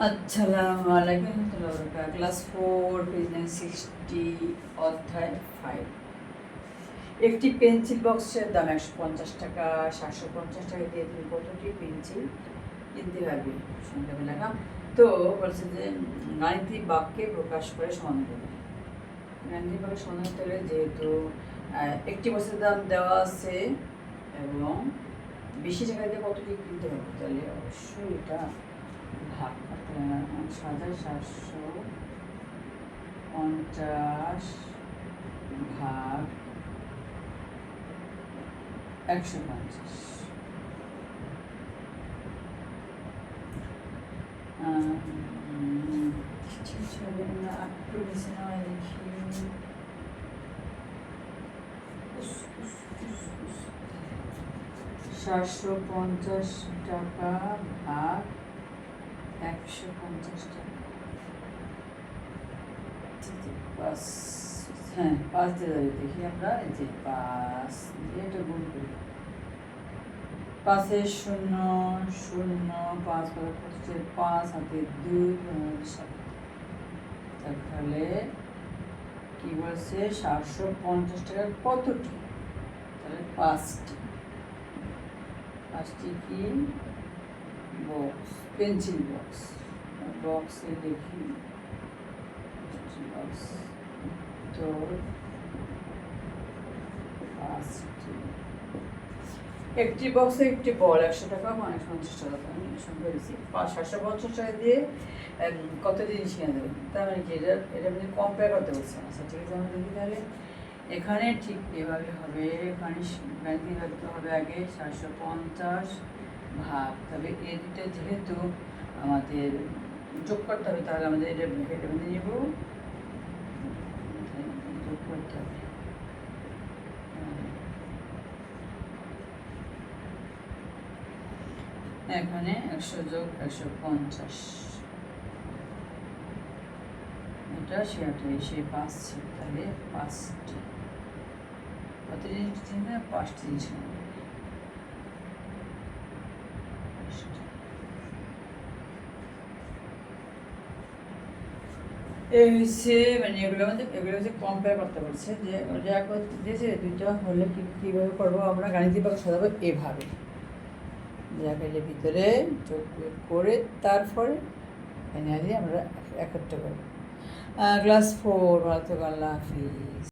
আসসালামু আলাইকুম class 4 page 60 অধ্যায় 5। একটি পেন্সিল বক্সের দাম 150 টাকা। 750 টাকা দিয়ে তুমি কতটি পেন্সিল কিনতে পারবে? সংখ্যা লাগা তো বলছে যে গাণিতিক বাক্যে প্রকাশ করে সমাধান করবে। গাণিতিক বাক্যে সমাধান করতে হলে যেহেতু একটি বক্সের দাম দেওয়া আছে এবং বেশি টাকা দিয়ে কতটি কিনতে হবে, তাহলে অবশ্যই এটা ভাগ করতে হবে। 750 ভাগ 150। একটু বেশি নয় দেখি, 750 টাকা ভাগ 150 টাকা। পাঁচ, হ্যাঁ 5 দিয়ে যাবে। দেখি আমরা এই যে 5 দিয়ে এটা গুণ করি। 5 শূন্য শূন্য 5 হচ্ছে 5 হাতে 2 তাহলে কি বলছে 750 টাকার কতটি? তাহলে 5টি কি বক্স, পেন্সিল বক্স। বক্সে দেখি বক্স তো 5টি। একটি বক্সে একটি বল 100 টাকা, 150 টাকা। আমি সংখ্যা দিচ্ছি 750 টাকা দিয়ে কত জিনিস কিনে দেবে। তার মানে কি এটা মানে কম্পেয়ার করতে বলছে। আচ্ছা ঠিক আছে, আমরা দেখি তাহলে এখানে ঠিক এভাবে হবে। গাণিতিক ভাগতে হবে আগে 750 ভাগ, তবে এই দুটো যেহেতু আমাদের যোগ করতে হবে তাহলে আমাদের এটা ব্র্যাকেটের মধ্যে নেব, যোগ করতে হবে। এখানে 100 যোগ 150, এটা সেটাই সেই 5 ছিল। তাহলে 5টি কত জিনিস চিনবে? 5টি জিনিস। এই হচ্ছে মানে এগুলো হচ্ছে কম্পেয়ার করতে পারছে যে ওটা দিয়েছে দুইটা হলে কীভাবে করবো আমরা। গাণিতিক বাক্য সাজাবো এভাবে, ব্র্যাকেটের ভিতরে যোগ করে তারপরে ফাইনালি আমরা একত্র করবো। ক্লাস 4 ভালো থাকো, আল্লাহ হাফিজ।